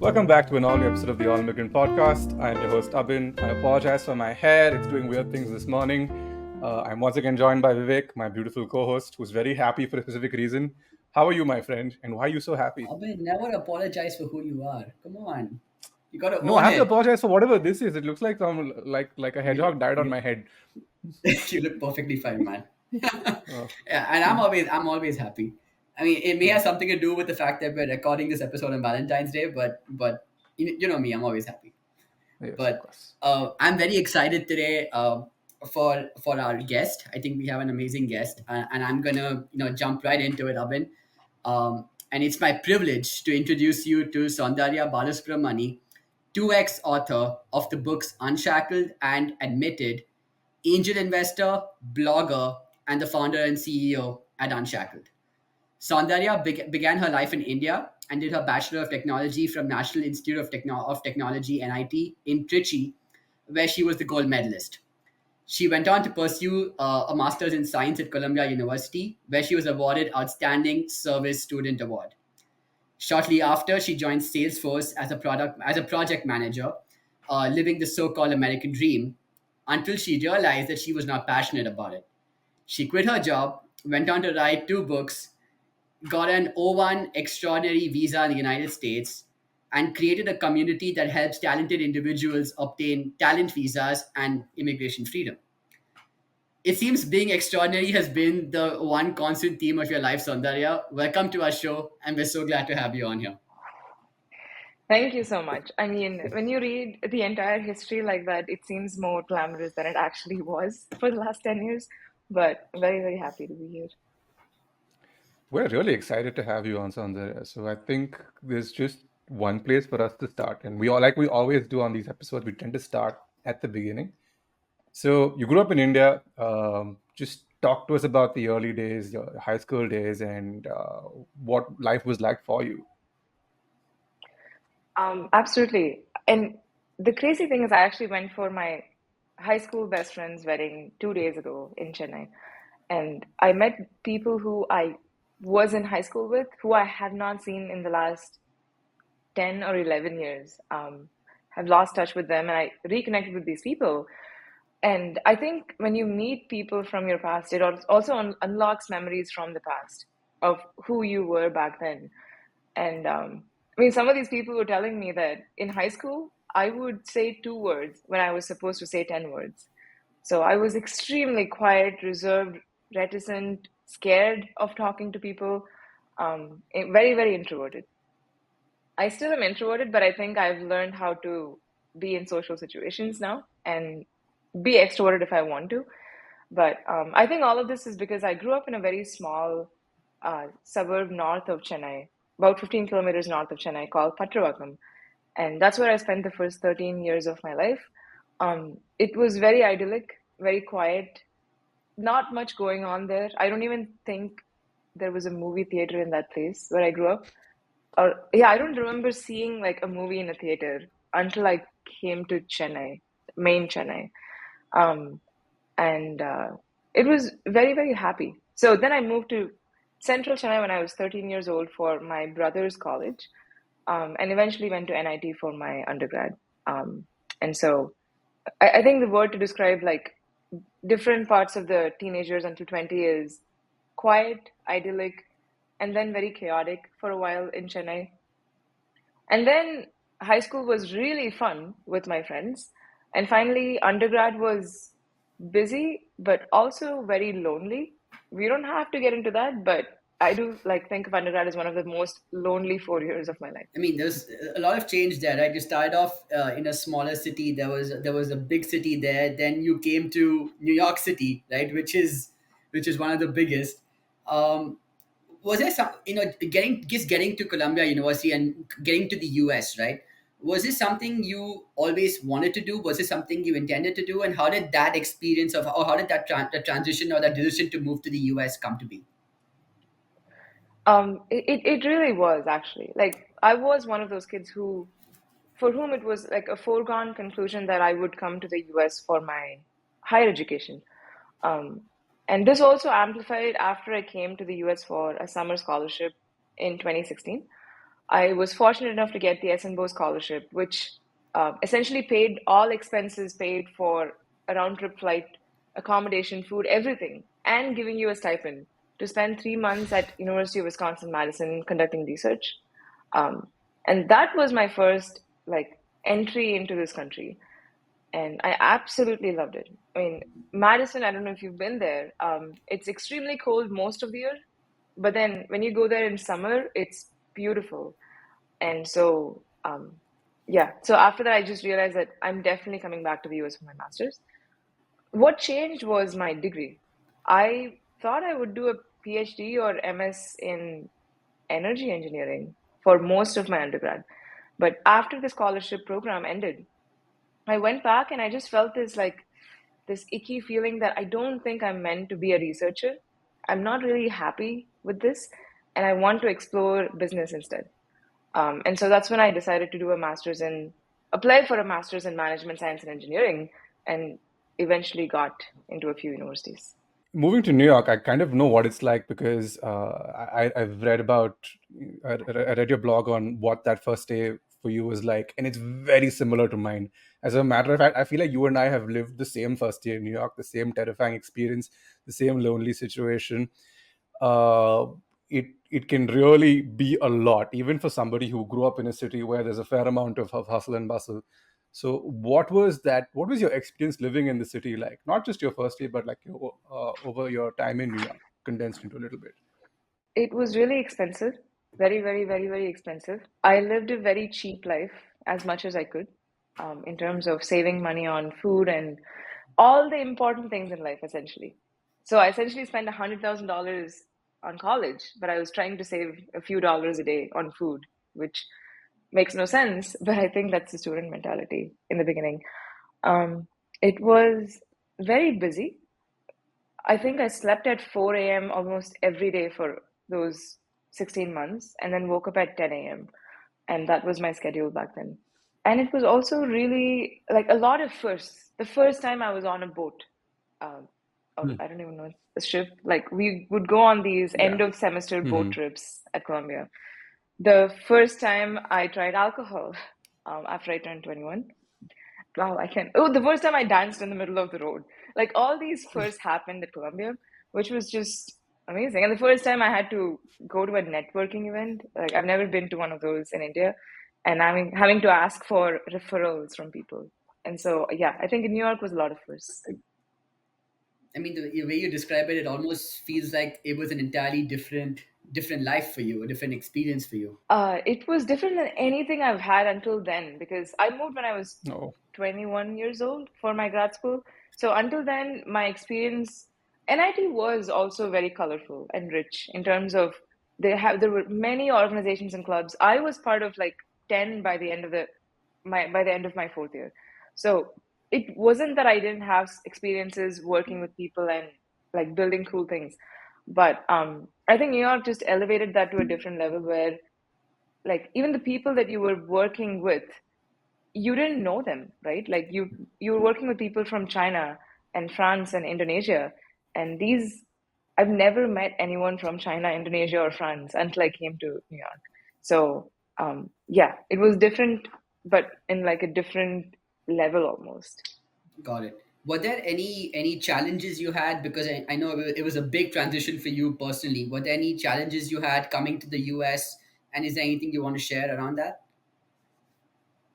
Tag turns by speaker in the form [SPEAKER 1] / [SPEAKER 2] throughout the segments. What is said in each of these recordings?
[SPEAKER 1] Welcome back to an all-new episode of the All Immigrant Podcast. I'm your host, Abin. I apologize for my hair. It's doing weird things this morning. I'm once again joined by Vivek, my beautiful co-host, who's very happy for a specific reason. How are you, my friend? And why are you so happy?
[SPEAKER 2] Abhay, never apologize for who you are. Come on. You got to
[SPEAKER 1] No, I
[SPEAKER 2] own
[SPEAKER 1] have to
[SPEAKER 2] it.
[SPEAKER 1] apologize for whatever this is. It looks like some like a
[SPEAKER 2] You,
[SPEAKER 1] hedgehog died on
[SPEAKER 2] you,
[SPEAKER 1] my head.
[SPEAKER 2] you look perfectly fine, man.
[SPEAKER 1] Uh,
[SPEAKER 2] Yeah, and I'm always happy. I mean, it may have something to do with the fact that we're recording this episode on Valentine's Day, but you know me, I'm always happy.
[SPEAKER 1] yes, of
[SPEAKER 2] But
[SPEAKER 1] course.
[SPEAKER 2] I'm very excited today for our guest. I think we have an amazing guest, and I'm gonna jump right into it, Abhin. And it's my privilege to introduce you to Soundarya Balasubramani, 2x author of the books Unshackled and Admitted, angel investor, blogger, and the founder and CEO at Unshackled. Soundarya began her life in India and did her Bachelor of Technology from National Institute of Technology (NIT) in Trichy, where she was the gold medalist. She went on to pursue a master's in science at Columbia University, where she was awarded Outstanding Service Student Award. Shortly after, she joined Salesforce as a project manager, living the so-called American dream, until she realized that she was not passionate about it. She quit her job, went on to write two books, got an O1 extraordinary visa in the United States, and created a community that helps talented individuals obtain talent visas and immigration freedom. It seems being extraordinary has been the one constant theme of your life, Soundarya. Welcome to our show, and we're so glad to have you on here.
[SPEAKER 3] Thank you so much. I mean, when you read the entire history like that, it seems more glamorous than it actually was for the last 10 years. But very, very happy to be here.
[SPEAKER 1] We're really excited to have you on, Soundarya. So I think there's just one place for us to start, and we always do on these episodes, we tend to start at the beginning. So you grew up in India. Just talk to us about the early days, your high school days, and what life was like for you.
[SPEAKER 3] Absolutely. And the crazy thing is, I actually went for my high school best friend's wedding 2 days ago in Chennai. And I met people who I was in high school with, who I have not seen in the last 10 or 11 years. Have lost touch with them, and I reconnected with these people. And I think when you meet people from your past, it also unlocks memories from the past of who you were back then. And I mean, some of these people were telling me that in high school, I would say 2 words when I was supposed to say 10 words. So I was extremely quiet, reserved, reticent, scared of talking to people, very, very introverted. I still am introverted, but I think I've learned how to be in social situations now and be extroverted if I want to. But I think all of this is because I grew up in a very small suburb north of Chennai, about 15 kilometers north of Chennai, called Patravakam. And that's where I spent the first 13 years of my life. It was very idyllic, very quiet, not much going on there. I don't even think there was a movie theater in that place where I grew up. Or yeah, I don't remember seeing like a movie in a theater until I came to Chennai, main Chennai. Um, and it was very, very happy. So then I moved to Central Chennai when I was 13 years old for my brother's college, and eventually went to NIT for my undergrad. And so I think the word to describe like different parts of the teenagers until 20 is quiet, idyllic, and then very chaotic for a while in Chennai. And then high school was really fun with my friends. And finally, undergrad was busy, but also very lonely. We don't have to get into that, but I do like think of undergrad as one of the most lonely 4 years of my life.
[SPEAKER 2] I mean, there's a lot of change there, right? You started off in a smaller city. There was a big city there. Then you came to New York City, right, which is one of the biggest. Um, was there some getting to Columbia University and getting to the US, right? Was this something you always wanted to do? Was it something you intended to do? And how did that experience of, or how did the transition or that decision to move to the US come to be?
[SPEAKER 3] It really was actually like I was one of those kids who, for whom it was like a foregone conclusion that I would come to the US for my higher education. Um, and this also amplified after I came to the US for a summer scholarship in 2016. I was fortunate enough to get the SNBO scholarship, which essentially paid all expenses paid for a round trip flight, accommodation, food, everything, and giving you a stipend to spend 3 months at University of Wisconsin-Madison conducting research. Um, and that was my first like entry into this country, and I absolutely loved it. I mean, Madison, I don't know if you've been there. It's extremely cold most of the year, but then when you go there in summer, it's beautiful. And so, yeah. So after that, I just realized that I'm definitely coming back to the US for my master's. What changed was my degree. I thought I would do a PhD or MS in energy engineering for most of my undergrad. But after the scholarship program ended, I went back and I just felt this icky feeling that I don't think I'm meant to be a researcher. I'm not really happy with this, and I want to explore business instead. And so that's when I decided to do a master's in, apply for a master's in management science and engineering, and eventually got into a few universities.
[SPEAKER 1] Moving to New York, I kind of know what it's like because I've read about, I read your blog on what that first day for you was like, and it's very similar to mine. As a matter of fact, I feel like you and I have lived the same first year in New York, the same terrifying experience, the same lonely situation. Uh, it can really be a lot, even for somebody who grew up in a city where there's a fair amount of hustle and bustle. So what was that? What was your experience living in the city like? Not just your first year, but like over your time in New York, condensed into a little bit.
[SPEAKER 3] It was really expensive, very, very, very, very expensive. I lived a very cheap life as much as I could, in terms of saving money on food and all the important things in life, essentially. So I essentially spent $100,000 on college, but I was trying to save a few dollars a day on food, which makes no sense. But I think that's the student mentality in the beginning. It was very busy. I think I slept at 4 a.m. almost every day for those 16 months and then woke up at 10 a.m. And that was my schedule back then. And it was also really like a lot of firsts. The first time I was on a boat, um, or
[SPEAKER 1] Hmm.
[SPEAKER 3] I don't even know, a ship, like we would go on these
[SPEAKER 1] Yeah.
[SPEAKER 3] end of semester boat
[SPEAKER 1] Hmm.
[SPEAKER 3] trips at Columbia. The first time I tried alcohol, after I turned 21. Wow, I can. Oh, the first time I danced in the middle of the road. Like all these first happened at Columbia, which was just amazing. And the first time I had to go to a networking event, like I've never been to one of those in India, and having to ask for referrals from people. And so, yeah, I think in New York was a lot of firsts.
[SPEAKER 2] I mean, the way you describe it, it almost feels like it was an entirely different life for you, a different experience for you.
[SPEAKER 3] It was different than anything I've had until then because I moved when I was
[SPEAKER 1] No.
[SPEAKER 3] 21 years old for my grad school. So until then, my experience, NIT was also very colorful and rich in terms of there were many organizations and clubs. I was part of like 10 by the end of my fourth year. So it wasn't that I didn't have experiences working with people and like building cool things, but I think New York just elevated that to a different level where like even the people that you were working with, you didn't know them, right? Like you were working with people from China and France and Indonesia, and these I've never met anyone from China, Indonesia, or France until I came to New York. So yeah, it was different, but in like a different level almost.
[SPEAKER 2] Got it. Were there any challenges you had? Because I know it was a big transition for you personally. Were there any challenges you had coming to the US? And is there anything you want to share around that?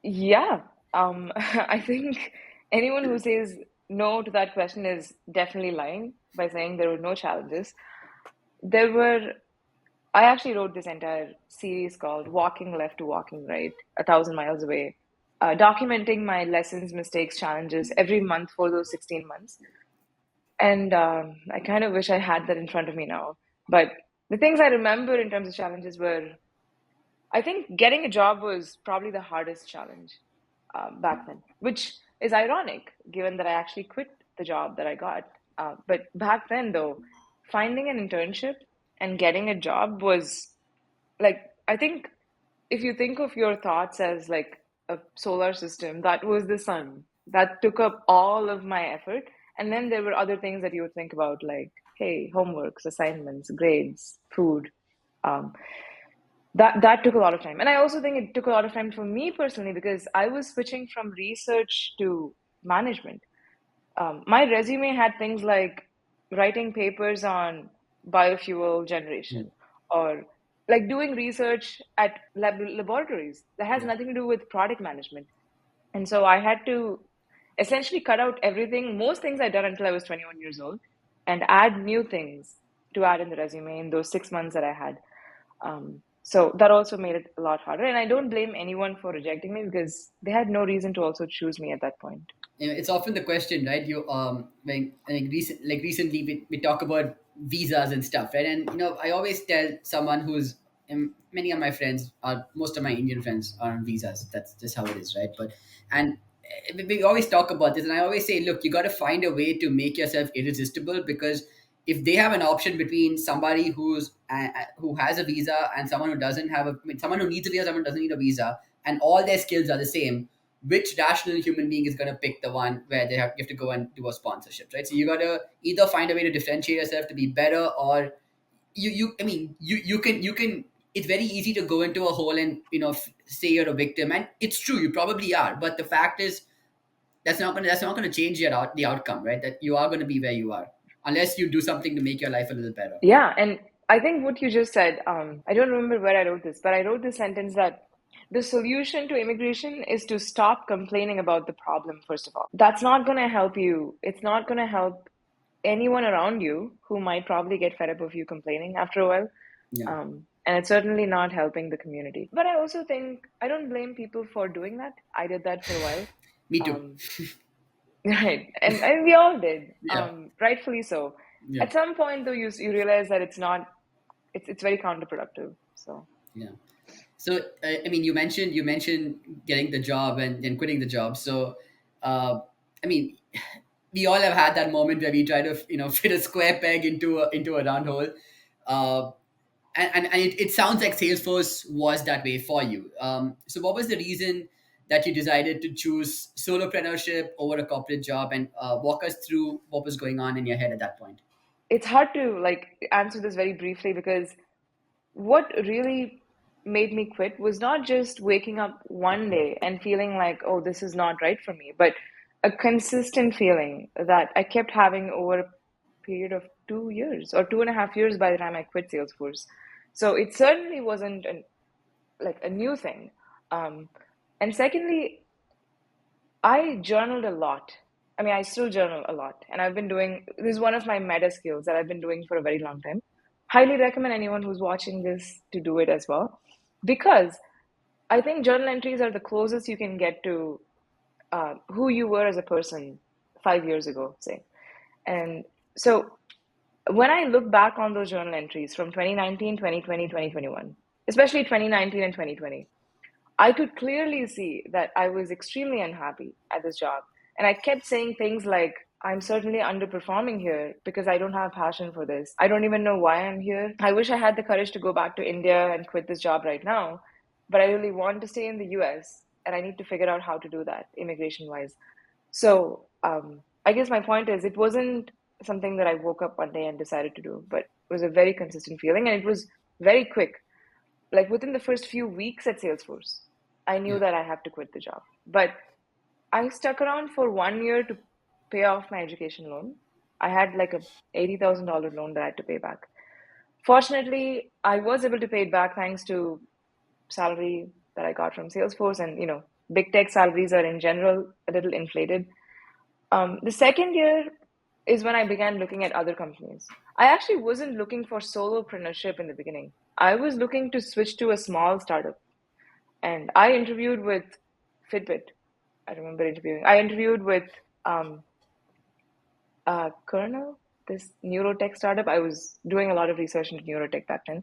[SPEAKER 3] Yeah, I think anyone who says no to that question is definitely lying by saying there were no challenges. There were, I actually wrote this entire series called Walking Left to Walking Right, 1,000 miles away, documenting my lessons, mistakes, challenges every month for those 16 months. And I kind of wish I had that in front of me now. But the things I remember in terms of challenges were, I think getting a job was probably the hardest challenge back then, which is ironic given that I actually quit the job that I got. But back then, though, finding an internship and getting a job was like, I think if you think of your thoughts as like a solar system, that was the sun that took up all of my effort. And then there were other things that you would think about, like, hey, homeworks, assignments, grades, food. Um, that took a lot of time. And I also think it took a lot of time for me personally because I was switching from research to management. My resume had things like writing papers on biofuel generation or like doing research at laboratories that has nothing to do with product management. And so I had to essentially cut out everything, most things I'd done until I was 21 years old, and add new things to add in the resume in those 6 months that I had. So that also made it a lot harder. And I don't blame anyone for rejecting me because they had no reason to also choose me at that point.
[SPEAKER 2] It's often the question, right? You recently we talk about visas and stuff, right? And I always tell someone who's many of my friends are most of my Indian friends are on visas. That's just how it is, right? But and we always talk about this, and I always say, look, you got to find a way to make yourself irresistible, because if they have an option between somebody who has a visa and someone who doesn't have someone who needs a visa, someone who doesn't need a visa, and all their skills are the same, which rational human being is going to pick the one where you have to go and do a sponsorship, right? So you got to either find a way to differentiate yourself to be better, or you can it's very easy to go into a hole and say you're a victim, and it's true, you probably are, but the fact is that's not going to change the outcome, right? That you are going to be where you are unless you do something to make your life a little better.
[SPEAKER 3] Yeah, and I think what you just said, I don't remember where I wrote this, but I wrote this sentence that the solution to immigration is to stop complaining about the problem, first of all. That's not going to help you. It's not going to help anyone around you who might probably get fed up of you complaining after a while.
[SPEAKER 2] Yeah.
[SPEAKER 3] And it's certainly not helping the community. But I also think I don't blame people for doing that. I did that for a while.
[SPEAKER 2] Me too.
[SPEAKER 3] Right. And we all did.
[SPEAKER 2] Yeah.
[SPEAKER 3] Rightfully so.
[SPEAKER 2] Yeah.
[SPEAKER 3] At some point, though, you realize that it's very counterproductive. So
[SPEAKER 2] Yeah. So you mentioned getting the job and then quitting the job. So I mean, we all have had that moment where we try to fit a square peg into a round hole. Uh, and it sounds like Salesforce was that way for you. So what was the reason that you decided to choose solopreneurship over a corporate job, and walk us through what was going on in your head at that point?
[SPEAKER 3] it's hard to answer this very briefly because what really made me quit was not just waking up one day and feeling like, oh, this is not right for me, but a consistent feeling that I kept having over a period of 2 years or 2.5 years by the time I quit Salesforce. So it certainly wasn't a new thing. And secondly, I journaled a lot. I mean, I still journal a lot. And this is one of my meta skills that I've been doing for a very long time. Highly recommend anyone who's watching this to do it as well. Because I think journal entries are the closest you can get to who you were as a person 5 years ago, say. And so when I look back on those journal entries from 2019, 2020, 2021, especially 2019 and 2020, I could clearly see that I was extremely unhappy at this job. And I kept saying things like, I'm certainly underperforming here because I don't have passion for this. I don't even know why I'm here. I wish I had the courage to go back to India and quit this job right now, but I really want to stay in the US and I need to figure out how to do that immigration wise. So I guess my point is it wasn't something that I woke up one day and decided to do, but it was a very consistent feeling and it was very quick. Like within the first few weeks at Salesforce, I knew that I have to quit the job. But I stuck around for 1 year to pay off my education loan. I had like a $80,000 loan that I had to pay back. Fortunately, I was able to pay it back thanks to salary that I got from Salesforce. And, big tech salaries are in general a little inflated. The second year is when I began looking at other companies. I actually wasn't looking for solopreneurship in the beginning. I was looking to switch to a small startup. And I interviewed with Fitbit. I remember interviewing. I interviewed with Kernel, this neurotech startup. I was doing a lot of research into neurotech back then.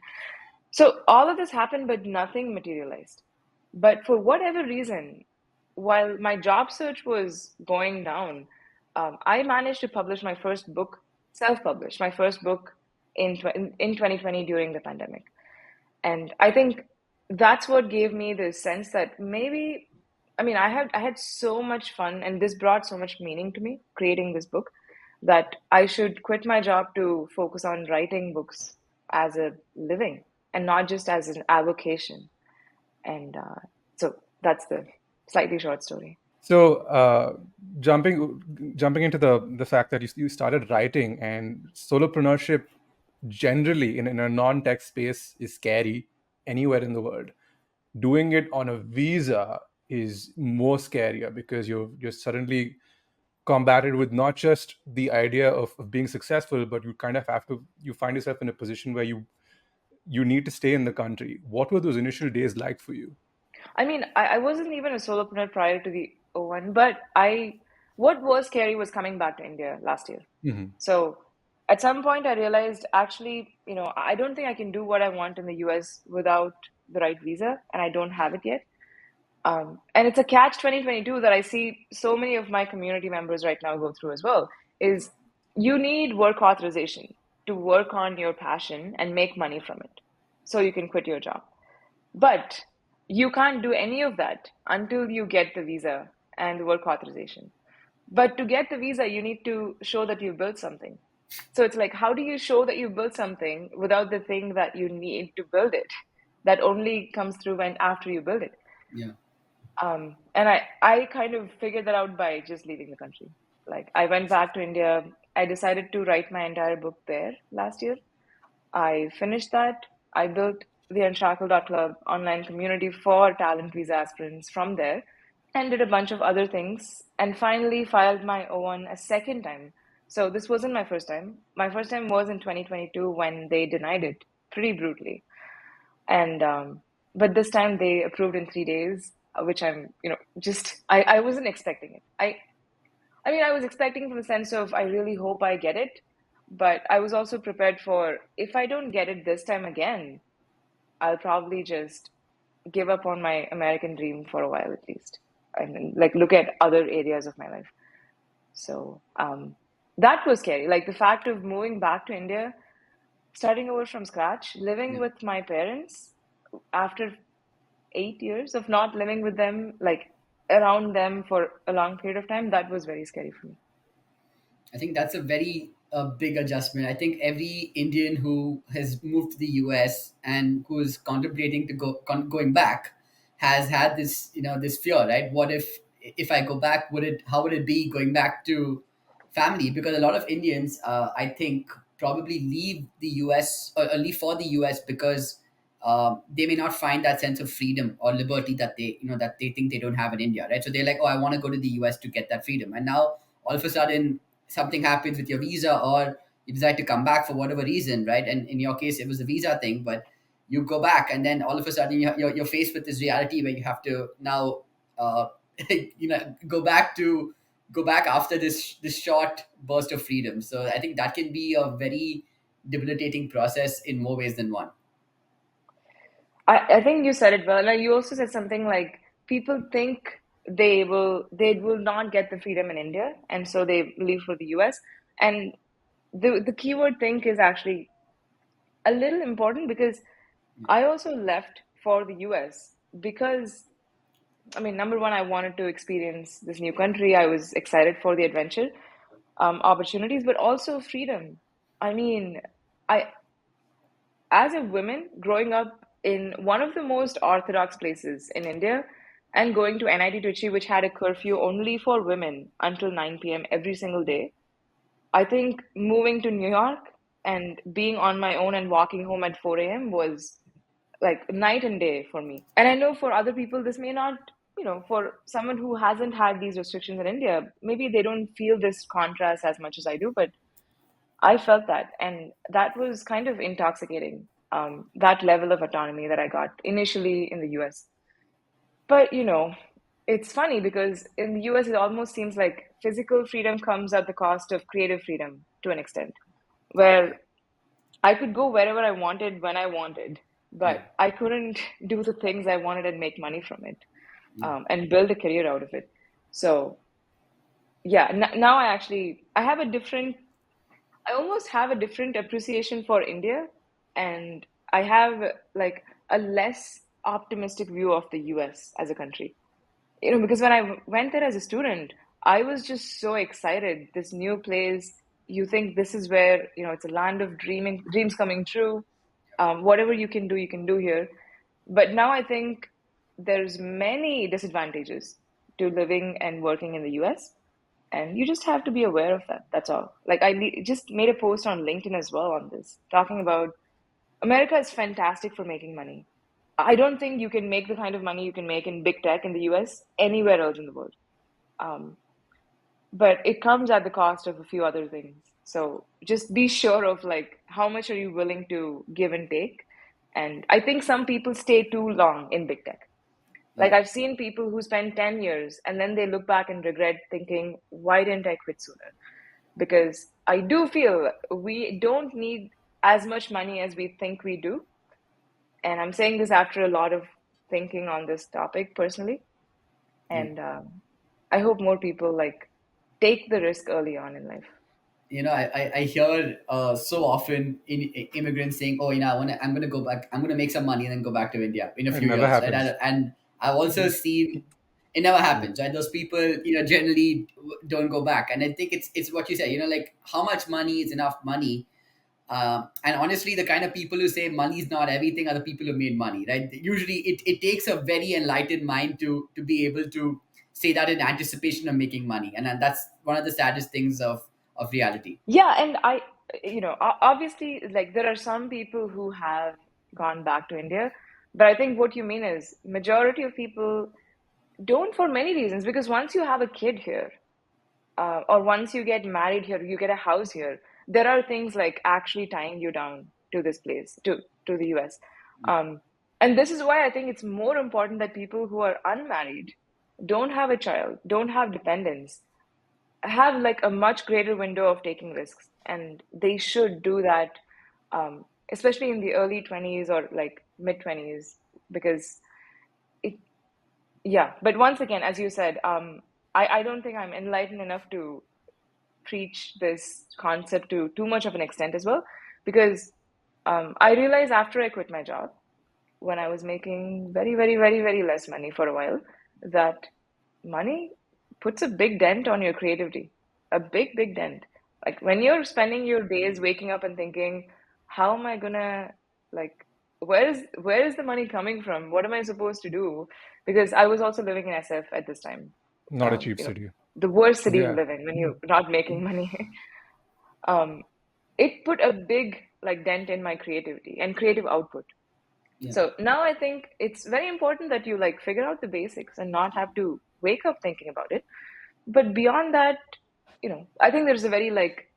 [SPEAKER 3] So all of this happened, but nothing materialized. But for whatever reason, while my job search was going down, I managed to publish my first book, self-published, my first book in 2020 during the pandemic. And I think that's what gave me the sense that maybe, I had so much fun and this brought so much meaning to me, creating this book, that I should quit my job to focus on writing books as a living. and not just as an avocation. And so that's the slightly short story.
[SPEAKER 1] So jumping into the fact that you started writing, and solopreneurship generally in a non-tech space is scary anywhere in the world. Doing it on a visa is more scarier because you're suddenly combated with not just the idea of being successful, but you kind of have to, you find yourself in a position where you need to stay in the country. What were those initial days like for you?
[SPEAKER 3] I mean, I wasn't even a solopreneur prior to the O1, but what was scary was coming back to India last year.
[SPEAKER 1] Mm-hmm.
[SPEAKER 3] So at some point, I realized actually, I don't think I can do what I want in the US without the right visa, and I don't have it yet. And it's a catch 2022 that I see so many of my community members right now go through as well, is you need work authorization to work on your passion and make money from it so you can quit your job. But you can't do any of that until you get the visa and the work authorization. But to get the visa, you need to show that you built something. So it's like, how do you show that you built something without the thing that you need to build it? That only comes through when after you build it.
[SPEAKER 2] Yeah.
[SPEAKER 3] And I kind of figured that out by just leaving the country. Like I went back to India. I decided to write my entire book there last year. I finished that. I built the Unshackled Club online community for talent visa aspirants from there, and did a bunch of other things, and finally filed my O1 a second time. So this wasn't my first time. My first time was in 2022 when they denied it pretty brutally. And but this time they approved in 3 days, which I'm, I wasn't expecting it. I mean, I was expecting from the sense of I really hope I get it, but I was also prepared for if I don't get it this time again, I'll probably just give up on my American dream for a while at least, and then, like look at other areas of my life. So that was scary. Like the fact of moving back to India, starting over from scratch, living with my parents after 8 years of not living with them, like around them for a long period of time, that was very scary for me.
[SPEAKER 2] I think that's a very big adjustment. I think every Indian who has moved to the US and who is contemplating to going back has had this, this fear, right? What if I go back? How would it be going back to family? Because a lot of Indians, I think, probably leave the US or leave for the US because they may not find that sense of freedom or liberty that they think they don't have in India, right? So they're like, oh, I want to go to the US to get that freedom, and now all of a sudden something happens with your visa, or you decide to come back for whatever reason, right? And in your case, it was a visa thing, but you go back, and then all of a sudden you're faced with this reality where you have to now, uh, go back after this short burst of freedom. So I think that can be a very debilitating process in more ways than one.
[SPEAKER 3] I think you said it well. Like you also said something like people think they will not get the freedom in India, and so they leave for the US. And the keyword think is actually a little important because I also left for the US because I mean, number one, I wanted to experience this new country. I was excited for the adventure, opportunities, but also freedom. I mean, I as a woman growing up in one of the most orthodox places in India and going to NIT Trichy, which had a curfew only for women until 9 p.m. every single day, I think moving to New York and being on my own and walking home at 4 a.m. was like night and day for me. And I know for other people, this may not, for someone who hasn't had these restrictions in India, maybe they don't feel this contrast as much as I do, but I felt that, and that was kind of intoxicating. That level of autonomy that I got initially in the US. But it's funny because in the US, it almost seems like physical freedom comes at the cost of creative freedom to an extent, where I could go wherever I wanted when I wanted,
[SPEAKER 2] Yeah.
[SPEAKER 3] but I couldn't do the things I wanted and make money from it,
[SPEAKER 2] Yeah.
[SPEAKER 3] and build a career out of it. So yeah, now I have a different I almost have a different appreciation for India, and I have like a less optimistic view of the US as a country. Because when I went there as a student, I was just so excited. This new place, you think this is where, it's a land of dreams coming true. Whatever you can do here. But now I think there's many disadvantages to living and working in the US, and you just have to be aware of that. That's all. Like just made a post on LinkedIn as well on this, talking about America is fantastic for making money. I don't think you can make the kind of money you can make in big tech in the US anywhere else in the world. Um, but it comes at the cost of a few other things. So just be sure of like how much are you willing to give and take. And I think some people stay too long in big tech. Like
[SPEAKER 2] Yeah.
[SPEAKER 3] I've seen people who spend 10 years and then they look back and regret thinking, why didn't I quit sooner? Because I do feel we don't need as much money as we think we do. And I'm saying this after a lot of thinking on this topic personally. And I hope more people like take the risk early on in life.
[SPEAKER 2] I hear so often immigrants saying, "Oh, I'm going to go back. I'm going to make some money and then go back to India in a
[SPEAKER 1] It
[SPEAKER 2] few
[SPEAKER 1] never
[SPEAKER 2] years." Right?
[SPEAKER 1] happens.
[SPEAKER 2] And I've also seen it never happens. Right? Those people, generally don't go back. And I think it's what you said. Like how much money is enough money. And honestly, the kind of people who say money is not everything are the people who made money, right? Usually, it takes a very enlightened mind to be able to say that in anticipation of making money, and that's one of the saddest things of reality.
[SPEAKER 3] Yeah, and obviously, like there are some people who have gone back to India, but I think what you mean is majority of people don't for many reasons, because once you have a kid here, or once you get married here, you get a house here, there are things like actually tying you down to this place, to the US. And this is why I think it's more important that people who are unmarried, don't have a child, don't have dependents, have like a much greater window of taking risks, and they should do that, especially in the early 20s or like mid 20s, because it, yeah. But once again, as you said, I don't think I'm enlightened enough to preach this concept to too much of an extent as well, because I realized after I quit my job, when I was making very, very, very, very less money for a while, that money puts a big dent on your creativity, a big, big dent. Like when you're spending your days waking up and thinking, how am I gonna like, where is the money coming from? What am I supposed to do? Because I was also living in SF at this time.
[SPEAKER 1] Not a cheap
[SPEAKER 3] You know,
[SPEAKER 1] city.
[SPEAKER 3] the worst city to
[SPEAKER 1] Yeah.
[SPEAKER 3] live in when you're not making money. um, it put a big like dent in my creativity and creative output.
[SPEAKER 2] Yeah.
[SPEAKER 3] So now I think it's very important that you like figure out the basics and not have to wake up thinking about it. But beyond that, I think there's a very like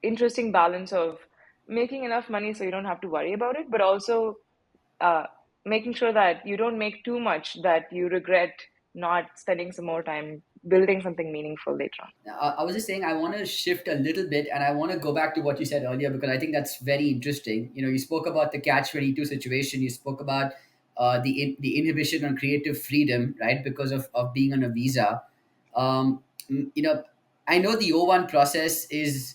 [SPEAKER 3] interesting balance of making enough money so you don't have to worry about it, but also uh, making sure that you don't make too much that you regret not spending some more time building something meaningful later on.
[SPEAKER 2] I was just saying I want to shift a little bit, and I want to go back to what you said earlier because I think that's very interesting. You spoke about the catch-22 situation. You spoke about the inhibition on creative freedom, right? Because of being on a visa. Um, m- you know, I know the O1 process is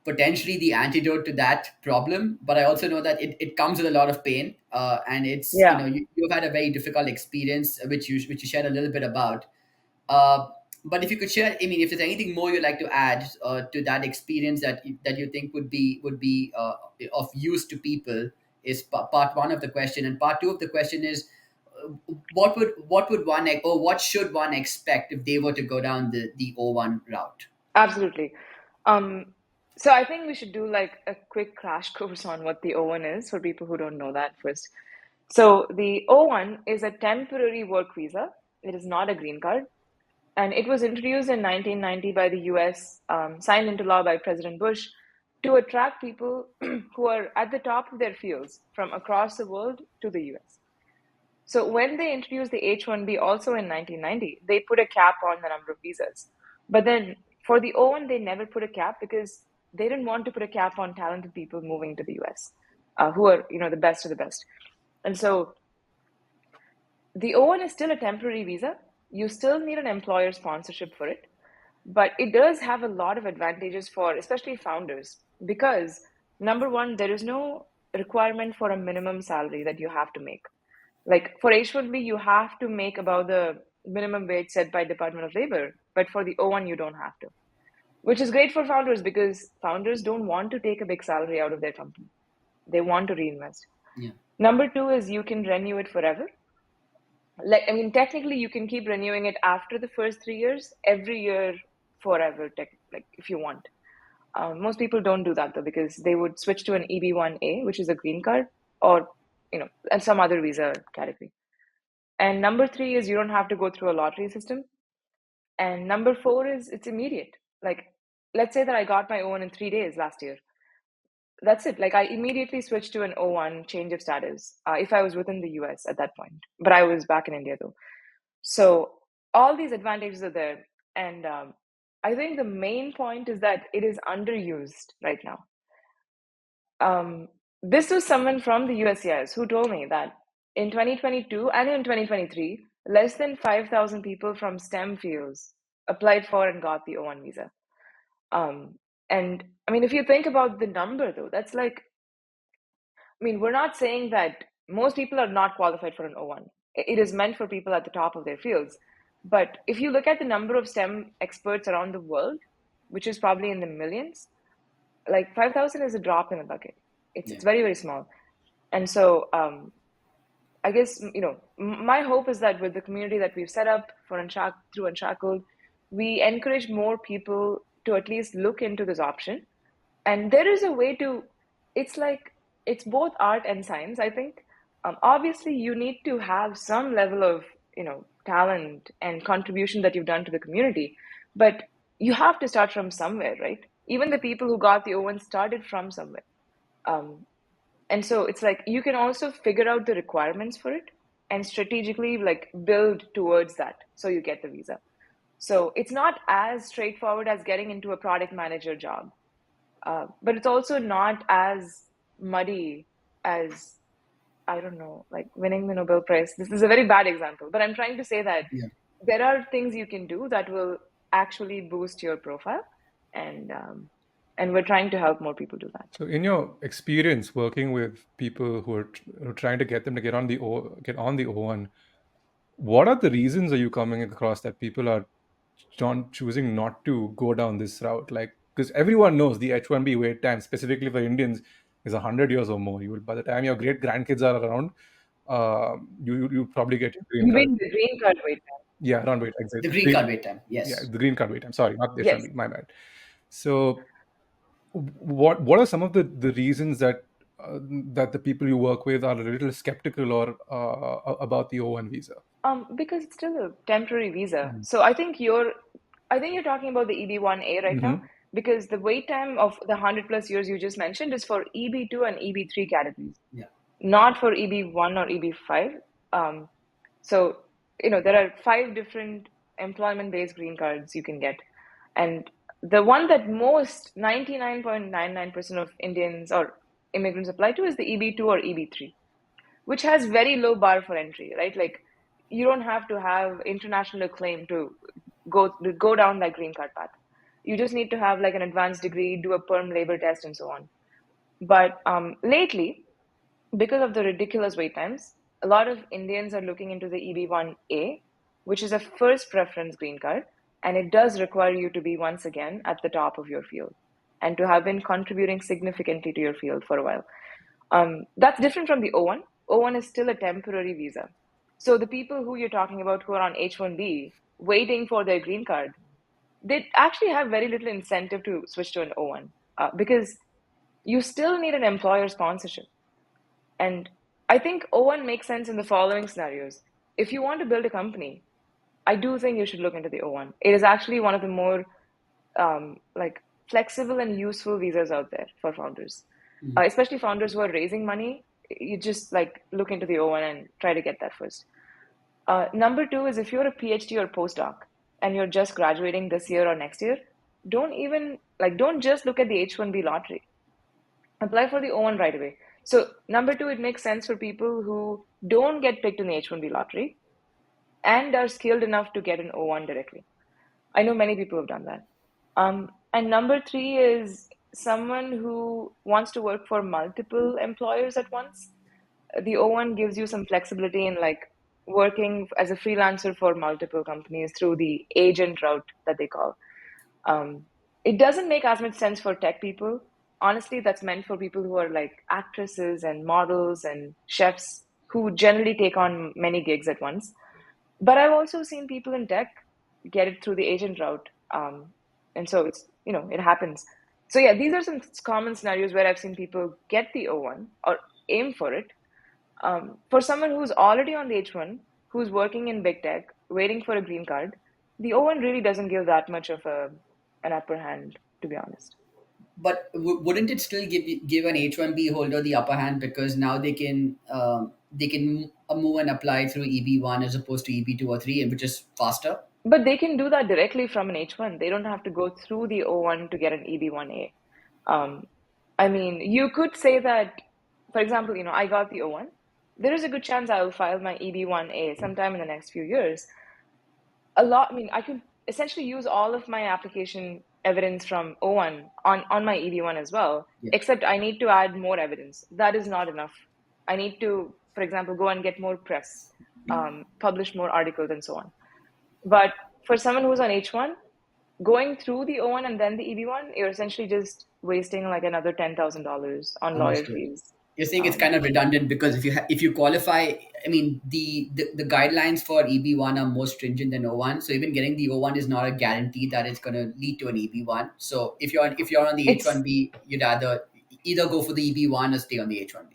[SPEAKER 2] potentially the antidote to that problem, but I also know that it comes with a lot of pain, and it's
[SPEAKER 3] Yeah,
[SPEAKER 2] you've had a very difficult experience, which you shared a little bit about. Uh, but if you could share, I mean, if there's anything more you'd like to add to that experience that you think would be of use to people, is part one of the question, and part two of the question is, what would or what should one expect if they were to go down the O1 route?
[SPEAKER 3] absolutely. Um, so I think we should do like a quick crash course on what the O1 is for people who don't know that first. So the O1 is a temporary work visa. It is not a green card. And it was introduced in 1990 by the US, signed into law by President Bush to attract people who are at the top of their fields from across the world to the US. So when they introduced the H-1B also in 1990, they put a cap on the number of visas. But then for the O-1, they never put a cap because they didn't want to put a cap on talented people moving to the US, who are, the best of the best. And so the O-1 is still a temporary visa. You still need an employer sponsorship for it, but it does have a lot of advantages for especially founders because number one, there is no requirement for a minimum salary that you have to make. Like for H1B, you have to make about the minimum wage set by Department of Labor, but for the O1, you don't have to, which is great for founders because founders don't want to take a big salary out of their company. They want to reinvest.
[SPEAKER 2] Yeah.
[SPEAKER 3] Number two is you can renew it forever. Like, I mean, technically you can keep renewing it after the first 3 years, every year, forever, like if you want. Most people don't do that though, because they would switch to an EB-1A, which is a green card, or and some other visa category. And number three is you don't have to go through a lottery system. And number four is it's immediate. Like, let's say that I got my O1 in 3 days last year. That's it. Like, I immediately switched to an O1 change of status if I was within the US at that point. But I was back in India though. So all these advantages are there. And I think the main point is that it is underused right now. This was someone from the USCIS who told me that in 2022 and in 2023, less than 5,000 people from STEM fields applied for and got the O1 visa. And I mean, if you think about the number though, that's like, I mean, we're not saying that most people are not qualified for an O1. It is meant for people at the top of their fields. But if you look at the number of STEM experts around the world, which is probably in the millions, like 5,000 is a drop in the bucket. It's very, very small. And so I guess, my hope is that with the community that we've set up for through Unshackled, we encourage more people to at least look into this option. And there is a way to, it's both art and science, I think. Obviously, you need to have some level of, talent and contribution that you've done to the community. But you have to start from somewhere, right? Even the people who got the O1 started from somewhere. And so it's like you can also figure out the requirements for it and strategically like build towards that so you get the visa. So it's not as straightforward as getting into a product manager job. But it's also not as muddy as, I don't know, like winning the Nobel Prize. This is a very bad example, but I'm trying to say that there are things you can do that will actually boost your profile. And we're trying to help more people do that.
[SPEAKER 1] So, in your experience working with people who are trying to get them to get on the O1, what are the reasons are you coming across that people are choosing not to go down this route? Like, because everyone knows the H1B wait time, specifically for Indians, is 100 years or more. By the time your great grandkids are around, you probably get your green
[SPEAKER 3] You
[SPEAKER 1] card.
[SPEAKER 3] mean the green card wait time?
[SPEAKER 1] Yeah, around wait. Exactly.
[SPEAKER 2] The green card wait time. Yes.
[SPEAKER 1] Yeah, the green card wait time. Sorry, not the
[SPEAKER 3] Yes.
[SPEAKER 1] H1B. My bad. So, what are some of the reasons that the people you work with are a little skeptical or about the O1 visa?
[SPEAKER 3] Because it's still a temporary visa. So I think you're talking about the EB-1A right now, because the wait time of the 100+ years you just mentioned is for EB-2 and EB-3 categories, not for EB-1 or EB-5. So there are 5 different employment-based green cards you can get, and the one that most 99.99% of Indians or immigrants apply to is the EB-2 or EB-3, which has very low bar for entry, right? Like, you don't have to have international acclaim to go down that green card path. You just need to have like an advanced degree, do a perm labor test, and so on. But lately, because of the ridiculous wait times, a lot of Indians are looking into the EB-1A, which is a first preference green card, and it does require you to be once again at the top of your field and to have been contributing significantly to your field for a while. That's different from the O1. O1 is still a temporary visa. So the people who you're talking about who are on H1B waiting for their green card, they actually have very little incentive to switch to an O1 because you still need an employer sponsorship. And I think O1 makes sense in the following scenarios. If you want to build a company, I do think you should look into the O1. It is actually one of the more like flexible and useful visas out there for founders, especially founders who are raising money. You just like look into the O1 and try to get that first. Number 2 is if you're a PhD or postdoc and you're just graduating this year or next year, don't just look at the H1B lottery. Apply for the O1 right away. So number 2, it makes sense for people who don't get picked in the H1B lottery and are skilled enough to get an O1 directly. I know many people have done that. And number 3 is someone who wants to work for multiple employers at once. The O1 gives you some flexibility in like working as a freelancer for multiple companies through the agent route that they call. It doesn't make as much sense for tech people honestly, that's meant for people who are like actresses and models and chefs who generally take on many gigs at once. But I've also seen people in tech get it through the agent route. And so it's, it happens. So yeah, these are some common scenarios where I've seen people get the O1 or aim for it. For someone who's already on the H1, who's working in big tech, waiting for a green card, the O1 really doesn't give that much of an upper hand, to be honest.
[SPEAKER 2] But wouldn't it still give an H1B holder the upper hand, because now they can move and apply through EB1 as opposed to EB2 or 3, and which is faster?
[SPEAKER 3] But they can do that directly from an H1. They don't have to go through the O1 to get an EB1A. Um, I mean, you could say that, for example, I got the O1. There is a good chance I will file my EB1A sometime in the next few years. I could essentially use all of my application evidence from O1 on my EB1 as well,
[SPEAKER 2] Yeah.
[SPEAKER 3] except I need to add more evidence. That is not enough. I need to, for example, go and get more press, publish more articles, and so on. But for someone who's on H1, going through the O1 and then the EB1, you're essentially just wasting like another $10,000 on lawyer
[SPEAKER 2] Understood.
[SPEAKER 3] fees.
[SPEAKER 2] You're saying it's kind of redundant, because if you qualify, I mean, the guidelines for EB1 are more stringent than O1. So even getting the O1 is not a guarantee that it's going to lead to an EB1. So if you're on the
[SPEAKER 3] It's
[SPEAKER 2] H1B, you'd either go for the EB1 or stay on the H1B.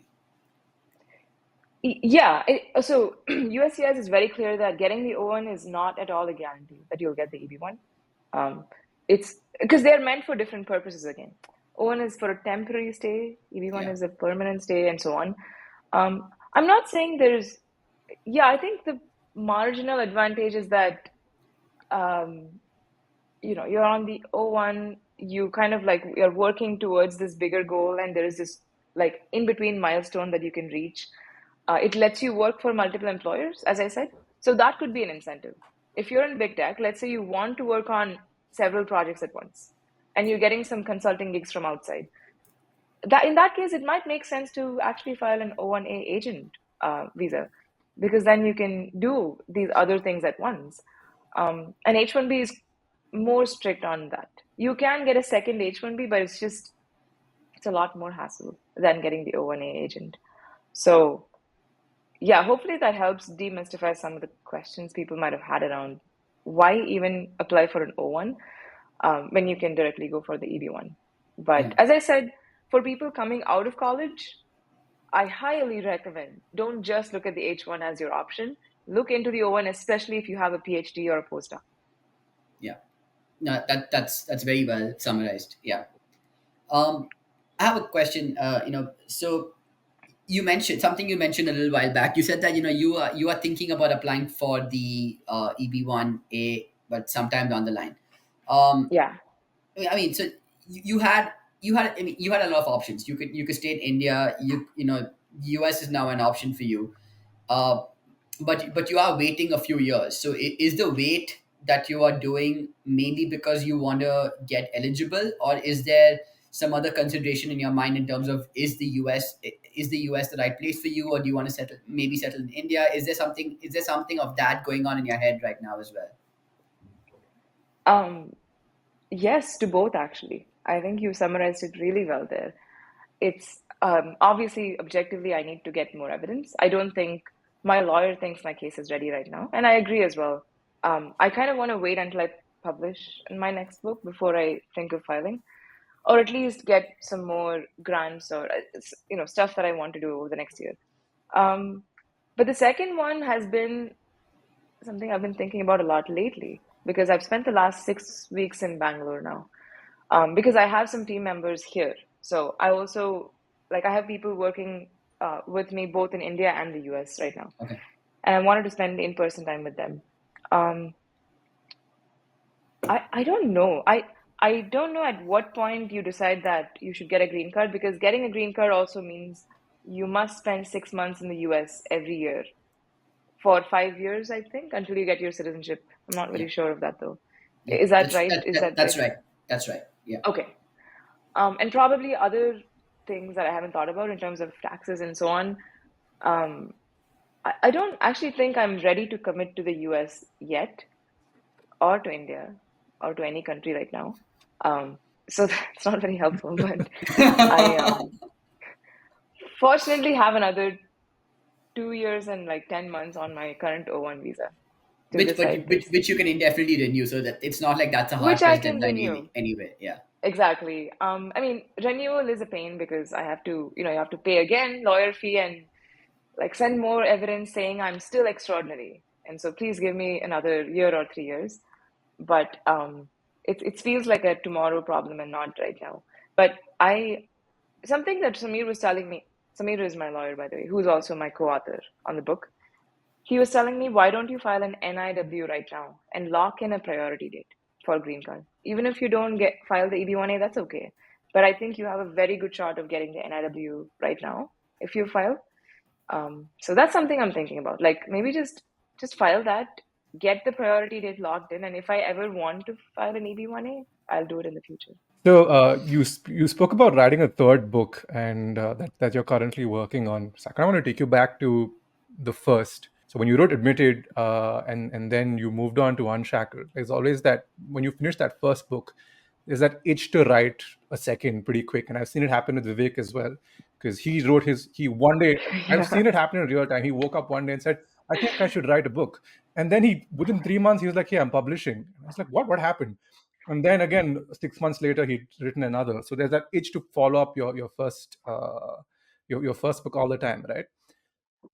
[SPEAKER 3] Yeah, so USCIS is very clear that getting the O1 is not at all a guarantee that you'll get the EB1. It's because they're meant for different purposes again. O1 is for a temporary stay, EB1
[SPEAKER 2] Yeah.
[SPEAKER 3] is a permanent stay, and so on. I'm not saying I think the marginal advantage is that, you're on the O1, you kind of like, you're working towards this bigger goal, and there is this like in between milestone that you can reach. It lets you work for multiple employers, as I said. So that could be an incentive. If you're in big tech, let's say you want to work on several projects at once, and you're getting some consulting gigs from outside. That in that case, it might make sense to actually file an O1A agent visa, because then you can do these other things at once. And H1B is more strict on that. You can get a second H1B, but it's a lot more hassle than getting the O1A agent. So yeah, hopefully that helps demystify some of the questions people might have had around why even apply for an O1 when you can directly go for the EB1. But
[SPEAKER 2] Yeah.
[SPEAKER 3] as I said, for people coming out of college, I highly recommend don't just look at the H1 as your option. Look into the O1, especially if you have a PhD or a postdoc.
[SPEAKER 2] Yeah. No, that's very well summarized. Yeah. I have a question. So you mentioned a little while back. You said that you are thinking about applying for the EB1A, but sometime down the line. Um,
[SPEAKER 3] Yeah.
[SPEAKER 2] so you had a lot of options. You could stay in India. US is now an option for you. Uh, but you are waiting a few years. So is the wait that you are doing mainly because you want to get eligible, or is there some other consideration in your mind in terms of is the US the right place for you, or do you want to settle in India? Is there something of that going on in your head right now as well?
[SPEAKER 3] Um, yes, to both actually. I think you summarized it really well there. It's obviously, objectively, I need to get more evidence. I don't think my lawyer thinks my case is ready right now, and I agree as well. I kind of want to wait until I publish my next book before I think of filing, or at least get some more grants or stuff that I want to do over the next year. Um, but the second one has been something I've been thinking about a lot lately because I've spent the last 6 weeks in Bangalore now. Because I have some team members here. So I also, like, I have people working with me both in India and the US right now.
[SPEAKER 2] Okay.
[SPEAKER 3] And I wanted to spend in-person time with them. Um, I don't know. I don't know at what point you decide that you should get a green card, because getting a green card also means you must spend 6 months in the US every year for 5 years, I think, until you get your citizenship. I'm not
[SPEAKER 2] Yeah.
[SPEAKER 3] really sure of that though.
[SPEAKER 2] Yeah.
[SPEAKER 3] Is that
[SPEAKER 2] That's
[SPEAKER 3] right?
[SPEAKER 2] that,
[SPEAKER 3] Is
[SPEAKER 2] that
[SPEAKER 3] that
[SPEAKER 2] that's
[SPEAKER 3] right?
[SPEAKER 2] right. That's right. Yeah.
[SPEAKER 3] Okay. And probably other things that I haven't thought about in terms of taxes and so on. Um, I don't actually think I'm ready to commit to the US yet, or to India, or to any country right now. So that's not very helpful. But I fortunately have another 2 years and like 10 months on my current O1 visa to
[SPEAKER 2] which but
[SPEAKER 3] decide this,
[SPEAKER 2] which you can indefinitely renew, so that it's not like that's a hard
[SPEAKER 3] which I
[SPEAKER 2] pressed
[SPEAKER 3] can
[SPEAKER 2] deadline
[SPEAKER 3] renew.
[SPEAKER 2] anyway. Yeah.
[SPEAKER 3] Exactly. I mean, renewal is a pain because I have to, you have to pay again lawyer fee and like send more evidence saying I'm still extraordinary. And so please give me another year or 3 years. But it feels like a tomorrow problem and not right now. But something that Samir was telling me, Samir is my lawyer, by the way, who's also my co-author on the book. He was telling me, why don't you file an NIW right now and lock in a priority date for green card? Even if you don't file the EB1A, that's okay. But I think you have a very good shot of getting the NIW right now if you file. So that's something I'm thinking about. Like maybe just file that, get the priority date locked in, and if I ever want to file an EB1A, I'll do it in the future.
[SPEAKER 1] So you spoke about writing a third book, and that you're currently working on. So I kind of want to take you back to the first. So when you wrote Admitted, and then you moved on to Unshackled, there's always that when you finish that first book, there's that itch to write a second pretty quick. And I've seen it happen with Vivek as well, because he one day, I've
[SPEAKER 3] Yeah.
[SPEAKER 1] seen it happen in real time. He woke up one day and said, "I think I should write a book," and then within 3 months he was like, "Yeah, I'm publishing." And I was like, "What happened?" And then again 6 months later he'd written another. So there's that itch to follow up your first your first book all the time, right?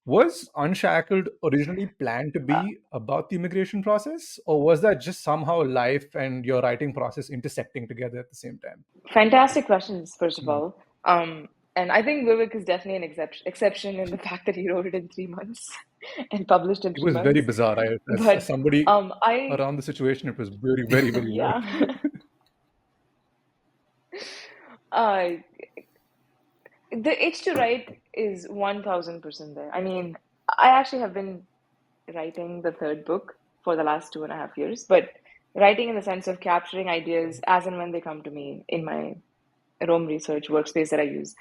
[SPEAKER 1] Was Unshackled originally planned to
[SPEAKER 3] Uh,
[SPEAKER 1] be about the immigration process, or was that just somehow life and your writing process intersecting together at the same time?
[SPEAKER 3] Fantastic questions, first of
[SPEAKER 1] Hmm.
[SPEAKER 3] all. And I think Vivek is definitely an exception in the fact that he wrote it in 3 months and published in
[SPEAKER 1] It
[SPEAKER 3] three
[SPEAKER 1] was very
[SPEAKER 3] months.
[SPEAKER 1] bizarre. As
[SPEAKER 3] But
[SPEAKER 1] somebody
[SPEAKER 3] I
[SPEAKER 1] around the situation, it was very, very, very weird.
[SPEAKER 3] yeah, uh, the itch to write is 1000% there. I mean, I actually have been writing the third book for the last 2.5 years, but writing in the sense of capturing ideas as and when they come to me in my Rome research workspace that I use.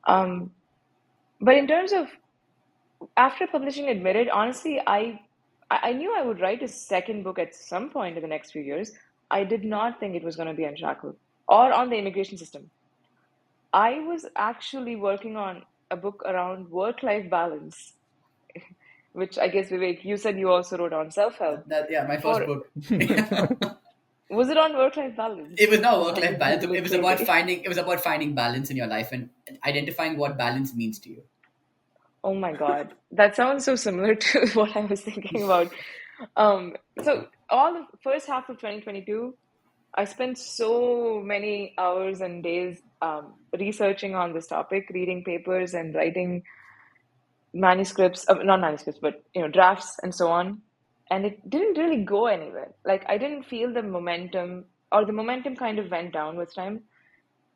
[SPEAKER 3] Um, but in terms of after publishing Admitted, honestly, I knew I would write a second book at some point in the next few years. I did not think it was going to be Unshackled or on the immigration system. I was actually working on a book around work-life balance, which I guess Vivek, you said you also wrote on self-help.
[SPEAKER 2] That yeah, my first
[SPEAKER 3] For
[SPEAKER 2] book.
[SPEAKER 3] Was it on work-life balance?
[SPEAKER 2] It was not
[SPEAKER 3] That
[SPEAKER 2] work life
[SPEAKER 3] would be a
[SPEAKER 2] balance.
[SPEAKER 3] bit crazy.
[SPEAKER 2] It was about finding balance in your life and identifying what balance means to you.
[SPEAKER 3] Oh my God, that sounds so similar to what I was thinking about. So all the first half of 2022, I spent so many hours and days researching on this topic, reading papers and writing manuscripts, not manuscripts, but drafts and so on. And it didn't really go anywhere. Like I didn't feel the momentum, or the momentum kind of went down with time.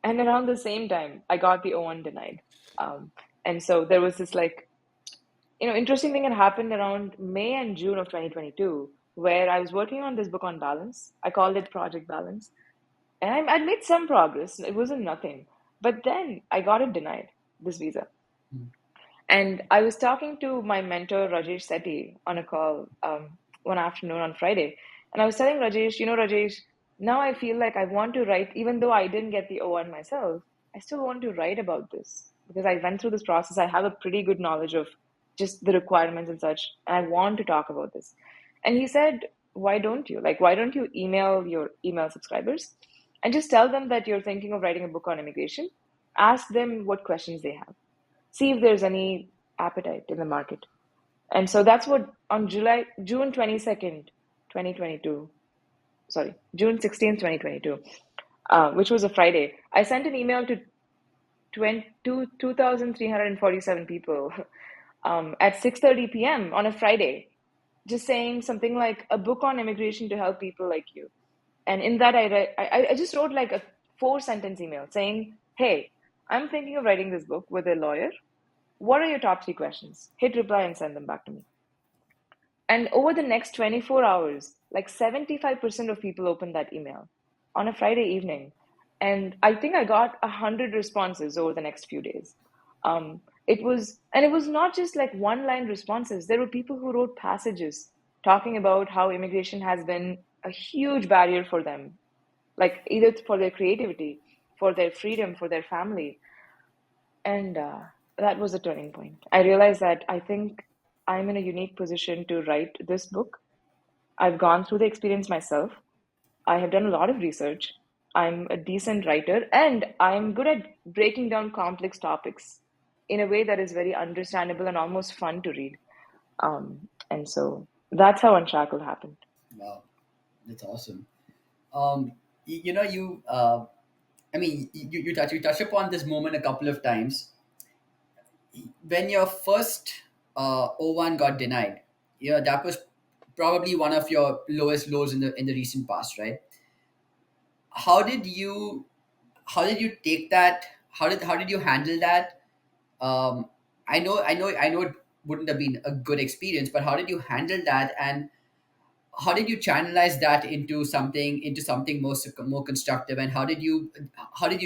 [SPEAKER 3] And around the same time, I got the O1 denied. And so there was this like interesting thing that happened around May and June of 2022, where I was working on this book on balance. I called it Project Balance. And I'd made some progress. It wasn't nothing. But then I got it denied, this visa. And I was talking to my mentor, Rajesh Sethi, on a call one afternoon on Friday. And I was telling Rajesh, Rajesh, now I feel like I want to write, even though I didn't get the O1 myself, I still want to write about this because I went through this process. I have a pretty good knowledge of just the requirements and such, and I want to talk about this. And he said, why don't you? Like, why don't you email your email subscribers and just tell them that you're thinking of writing a book on immigration? Ask them what questions they have, see if there's any appetite in the market. And so that's what on June 22nd, 2022, sorry, June 16th, 2022, which was a Friday, I sent an email to 2,347 people at 6:30 p.m. on a Friday, just saying something like a book on immigration to help people like you. And in that, I just wrote like a 4-sentence email saying, hey, I'm thinking of writing this book with a lawyer. What are your top 3 questions? Hit reply and send them back to me. And over the next 24 hours, like 75% of people opened that email on a Friday evening. And I think I got 100 responses over the next few days. It was not just like one-line responses. There were people who wrote passages talking about how immigration has been a huge barrier for them like either for their creativity, for their freedom, for their family. And that was a turning point. I realized that I think I'm in a unique position to write this book. I've gone through the experience myself. I have done a lot of research. I'm a decent writer, and I'm good at breaking down complex topics in a way that is very understandable and almost fun to read. And so that's how Unshackled happened.
[SPEAKER 2] Wow, that's awesome. You know, I mean, you touch upon this moment a couple of times. When your first O1 got denied, that was probably one of your lowest lows in the recent past, right? How did you how did you take that? How did you handle that? Um, I know it wouldn't have been a good experience, but how did you handle that, and how did you channelize that into something more constructive, and how did you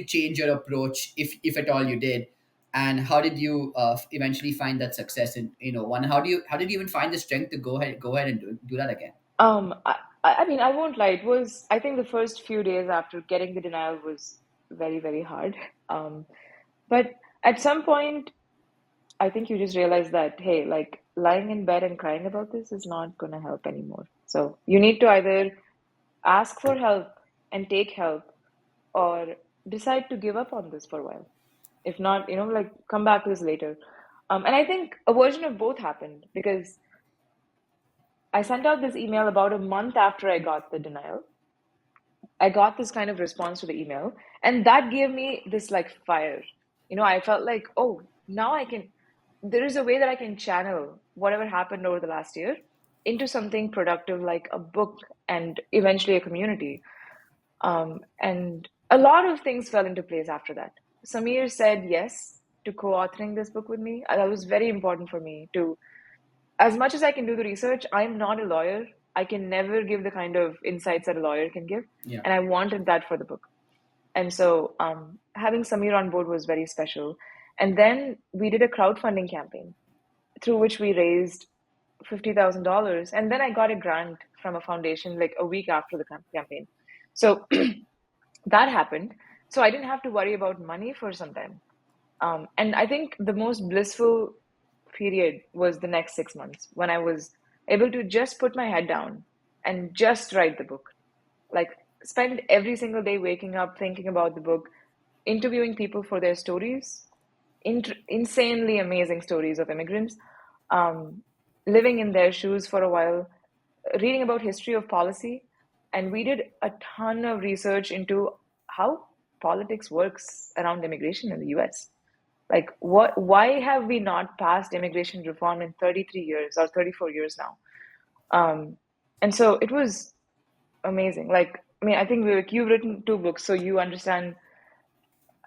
[SPEAKER 2] change your approach, if at all you did, and how did you eventually find that success in one? How did you even find the strength to go ahead and do that again?
[SPEAKER 3] Um, I, I mean, I won't lie. It was, I think the first few days after getting the denial was very, very hard. Um, but at some point, I think you just realize that, hey, like lying in bed and crying about this is not going to help anymore. So you need to either ask for help and take help, or decide to give up on this for a while. If not, like come back to this later. And I think a version of both happened because I sent out this email about a month after I got the denial. I got this kind of response to the email, and that gave me this like fire. I felt like, oh, now there is a way that I can channel whatever happened over the last year into something productive like a book and eventually a community. And a lot of things fell into place after that. Samir said yes to co-authoring this book with me. That was very important for me to, as much as I can do the research, I'm not a lawyer. I can never give the kind of insights that a lawyer can give.
[SPEAKER 2] Yeah.
[SPEAKER 3] And I wanted that for the book. And so having Samir on board was very special. And then we did a crowdfunding campaign through which we raised $50,000. And then I got a grant from a foundation like a week after the campaign. So that happened. So I didn't have to worry about money for some time. And I think the most blissful period was the next 6 months when I was able to just put my head down and just write the book. Like, spend every single day waking up thinking about the book, interviewing people for their stories, insanely amazing stories of immigrants, um, living in their shoes for a while, reading about history of policy, and we did a ton of research into how politics works around immigration in the US. Like, why have we not passed immigration reform in 33 years or 34 years now? And so it was amazing. Like, I mean, I think you've written 2 books, so you understand.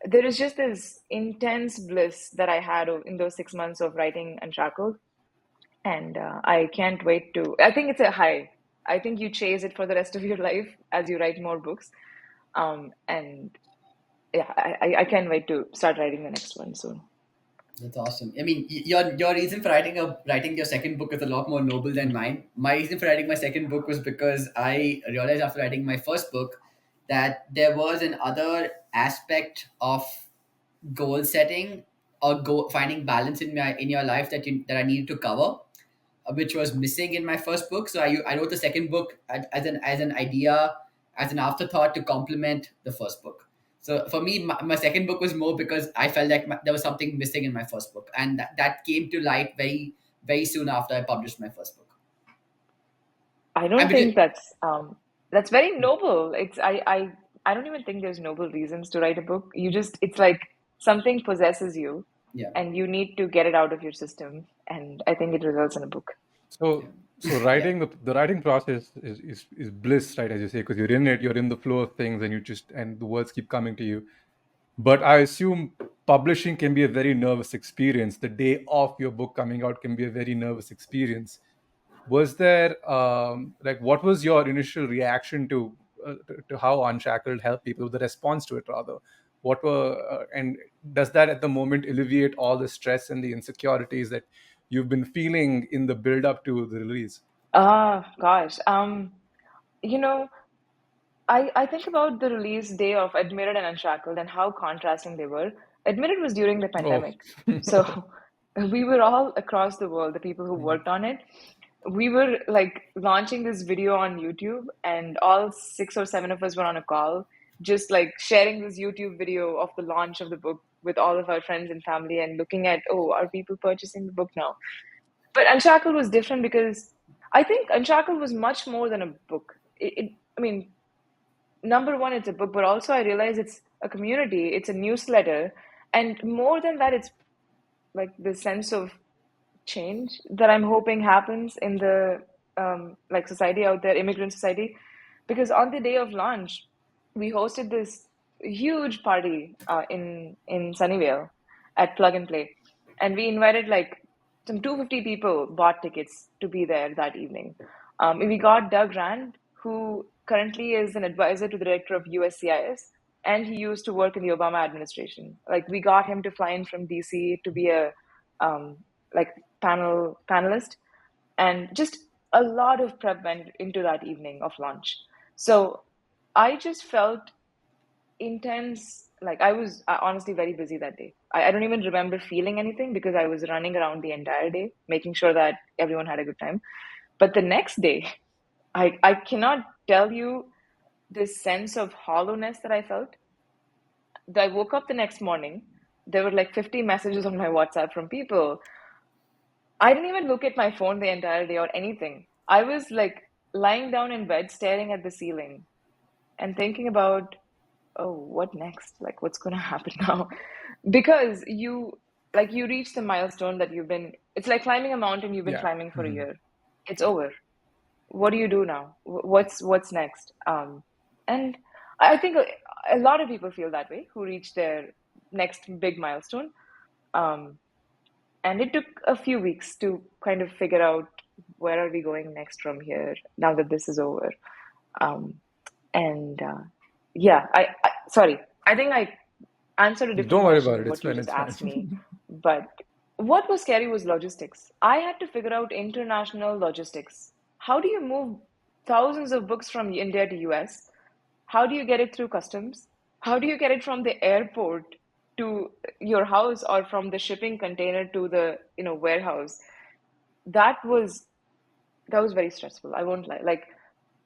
[SPEAKER 3] There is just this intense bliss that I had in those 6 months of writing Unshackled, and I can't wait to. I think it's a high. I think you chase it for the rest of your life as you write more books. And yeah, I can't wait to start writing the next one soon.
[SPEAKER 2] That's awesome. I mean, your reason for writing your second book is a lot more noble than mine. My reason for writing my second book was because I realized after writing my first book that there was an other aspect of goal setting or finding balance in your life that I needed to cover, which was missing in my first book. So I wrote the second book as an idea, as an afterthought to complement the first book. So for me, my second book was more because I felt like there was something missing in my first book, and that came to light very soon after I published my first book.
[SPEAKER 3] I
[SPEAKER 2] And
[SPEAKER 3] don't
[SPEAKER 2] because,
[SPEAKER 3] think that's very noble. I don't even think there's noble reasons to write a book. It's like something possesses you,
[SPEAKER 2] yeah,
[SPEAKER 3] and you need to get it out of your system. And I think it results in a book.
[SPEAKER 1] So,
[SPEAKER 2] yeah,
[SPEAKER 1] so
[SPEAKER 2] yeah,
[SPEAKER 1] writing the writing process is bliss, right? As you say, because you're in it, you're in the flow of things, and and the words keep coming to you. But I assume publishing can be a very nervous experience. The day of your book coming out can be a very nervous experience. Was there like what was your initial reaction to how Unshackled helped people? The response to it, rather. What were and does that at the moment alleviate all the stress and the insecurities that you've been feeling in the build up to the release?
[SPEAKER 3] Ah, gosh. You know, I think about the release day of Admitted and Unshackled and how contrasting they were. Admitted was during the
[SPEAKER 1] Oh,
[SPEAKER 3] pandemic. So we were all across the world, the people who
[SPEAKER 1] yeah.
[SPEAKER 3] worked on it. We were like launching this video on YouTube, and all 6 or 7 of us were on a call, just like sharing this YouTube video of the launch of the book with all of our friends and family and looking at, oh, are people purchasing the book now? But Unshackled was different because I think Unshackled was much more than a book. I mean, number one, it's a book, but also I realize it's a community, it's a newsletter, and more than that, it's like the sense of change that I'm hoping happens in the like society out there, immigrant society. Because on the day of launch, we hosted this huge party in Sunnyvale at Plug and Play, and we invited like some 250 people bought tickets to be there that evening. We got Doug Rand, who currently is an advisor to the director of USCIS, and he used to work in the Obama administration. Like we got him to fly in from DC to be a um, like panelist, and just a lot of prep went into that evening of launch. So I just felt intense. Like I was honestly very busy that day. I don't even remember feeling anything because I was running around the entire day, making sure that everyone had a good time. But the next day, I cannot tell you this sense of hollowness that I felt. I woke up the next morning, there were like 50 messages on my WhatsApp from people. I didn't even look at my phone the entire day or anything. I was like lying down in bed, staring at the ceiling and thinking about, oh, what next? Like, what's going to happen now? Because you reach the milestone that it's like climbing a mountain you've been
[SPEAKER 1] Yeah.
[SPEAKER 3] climbing for a
[SPEAKER 1] Mhm.
[SPEAKER 3] year. It's over. What do you do now? What's next? And I think a lot of people feel that way who reach their next big milestone. Um, and it took a few weeks to kind of figure out where are we going next from here now that this is over. Um, and yeah, sorry, I think I answered a different
[SPEAKER 1] Don't worry
[SPEAKER 3] question
[SPEAKER 1] about
[SPEAKER 3] than
[SPEAKER 1] it. It's
[SPEAKER 3] what you
[SPEAKER 1] fine.
[SPEAKER 3] just
[SPEAKER 1] It's
[SPEAKER 3] asked me.
[SPEAKER 1] fine.
[SPEAKER 3] But what was scary was logistics. I had to figure out international logistics. How do you move thousands of books from India to US? How do you get it through customs? How do you get it from the airport to your house or from the shipping container to the warehouse? That was that was very stressful. I won't lie. Like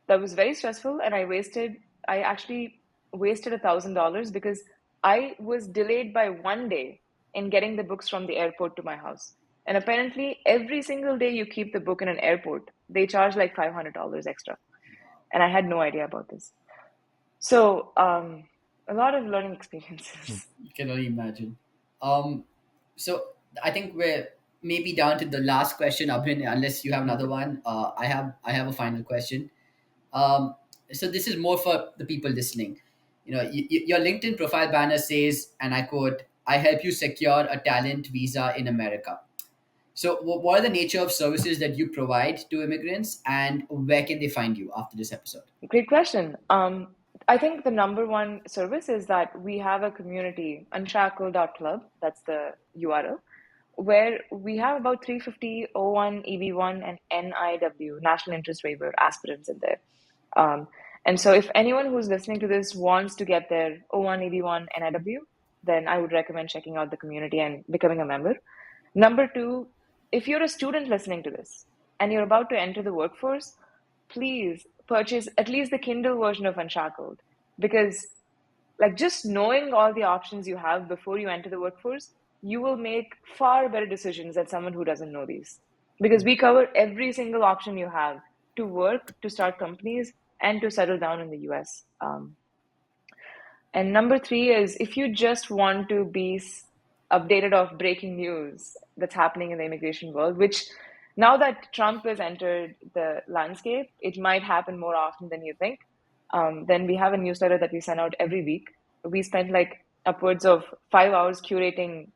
[SPEAKER 3] that was very stressful, and I actually wasted $1,000 because I was delayed by one day in getting the books from the airport to my house. And apparently, every single day you keep the book in an airport, they charge like $500 extra. And I had no idea about this. So, a lot of learning experiences.
[SPEAKER 2] You can only imagine. Um, so I think we're maybe down to the last question, Abhin. Unless you have another one, I have a final question. Um, so this is more for the people listening. Your LinkedIn profile banner says, and I quote, "I help you secure a talent visa in America." So, what are the nature of services that you provide to immigrants, and where can they find you after this episode?
[SPEAKER 3] Great question. I think the number one service is that we have a community, unshackled.club, that's the URL, where we have about 350 O1, EB1, and NIW, National Interest Waiver aspirants in there. Um, and so if anyone who's listening to this wants to get their O1, EB1, NIW, then I would recommend checking out the community and becoming a member. Number two, if you're a student listening to this and you're about to enter the workforce, please purchase at least the Kindle version of Unshackled, because like just knowing all the options you have before you enter the workforce, you will make far better decisions than someone who doesn't know these. Because we cover every single option you have to work, to start companies, and to settle down in the US. And number three is if you just want to be updated of breaking news that's happening in the immigration world, which now that Trump has entered the landscape, it might happen more often than you think. Then we have a newsletter that we send out every week. We spend like upwards of 5 hours curating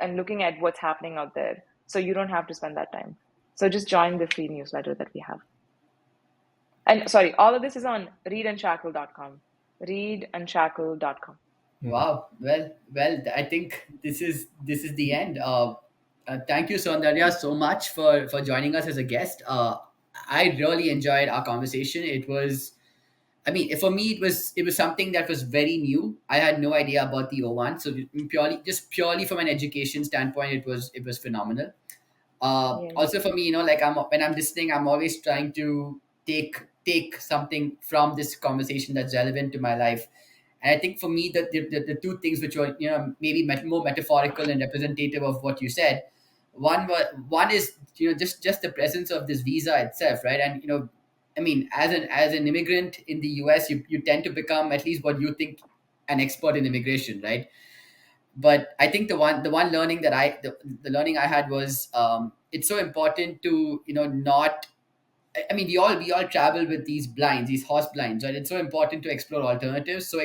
[SPEAKER 3] and looking at what's happening out there. So you don't have to spend that time. So just join the free newsletter that we have. And sorry, all of this is on readunshackled.com. Readunshackled.com.
[SPEAKER 2] Wow. Well. I think this is the end. Thank you, Soundarya, so much for joining us as a guest. I really enjoyed our conversation. It was I mean, for me, it was something that was very new. I had no idea about the O1, so purely from an education standpoint, it was phenomenal.
[SPEAKER 3] Yeah.
[SPEAKER 2] Also for me, like when I'm listening, I'm always trying to take something from this conversation that's relevant to my life. And I think for me that the two things which were maybe more metaphorical and representative of what you said, one is just the presence of this visa itself, right? And I mean, as an immigrant in the US, you tend to become at least what you think an expert in immigration, right? But I think the one learning that the learning I had was, it's so important to not. I mean, we all travel with these blinds, these horse blinds, right? It's so important to explore alternatives. So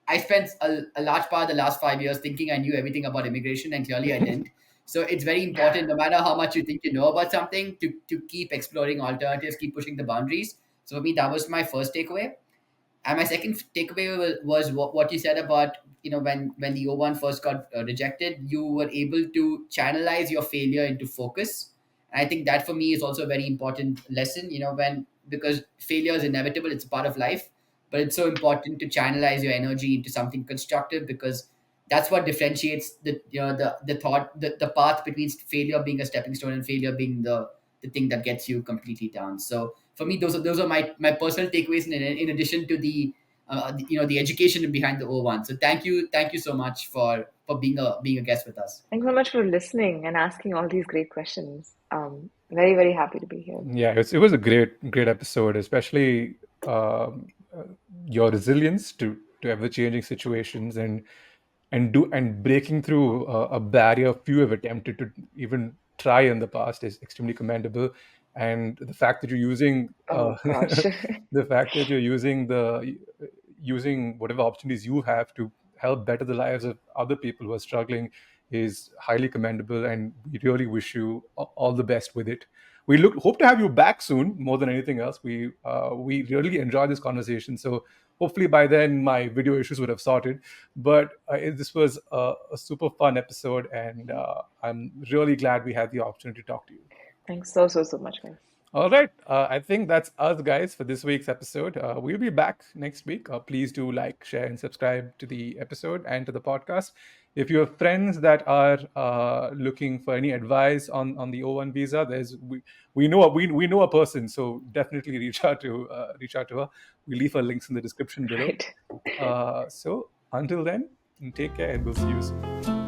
[SPEAKER 2] I spent a large part of the last 5 years thinking I knew everything about immigration, and clearly I didn't. So it's very important, no matter how much you think you know about something, to keep exploring alternatives, keep pushing the boundaries. So for me, that was my first takeaway. And my second takeaway was what you said about when the O1 first got rejected, you were able to channelize your failure into focus. And I think that for me is also a very important lesson. Because failure is inevitable, it's a part of life, but it's so important to channelize your energy into something constructive, because that's what differentiates the thought the path between failure being a stepping stone and failure being the thing that gets you completely down. So for me, those are my personal takeaways, in addition to the education behind the O1. So thank you so much for being a guest with us.
[SPEAKER 3] Thanks so much for listening and asking all these great questions. Very, very happy to be here.
[SPEAKER 1] Yeah, it was a great episode, especially um, uh, your resilience to ever changing situations and breaking through a barrier few have attempted to even try in the past is extremely commendable. And the fact that you're using
[SPEAKER 3] Oh gosh.
[SPEAKER 1] the fact that you're using whatever opportunities you have to help better the lives of other people who are struggling is highly commendable, and we really wish you all the best with it. We hope to have you back soon. More than anything else, we really enjoy this conversation. So hopefully by then my video issues would have sorted. But this was a super fun episode, and I'm really glad we had the opportunity to talk to you.
[SPEAKER 3] Thanks so, so, so much, guys.
[SPEAKER 1] All right. I think that's us, guys, for this week's episode. We'll be back next week. Please do like, share, and subscribe to the episode and to the podcast. If you have friends that are looking for any advice on the O1 visa, we know a person, so definitely reach out to her. We leave her links in the description below.
[SPEAKER 3] Right.
[SPEAKER 1] So until then, take care, and we'll see you soon.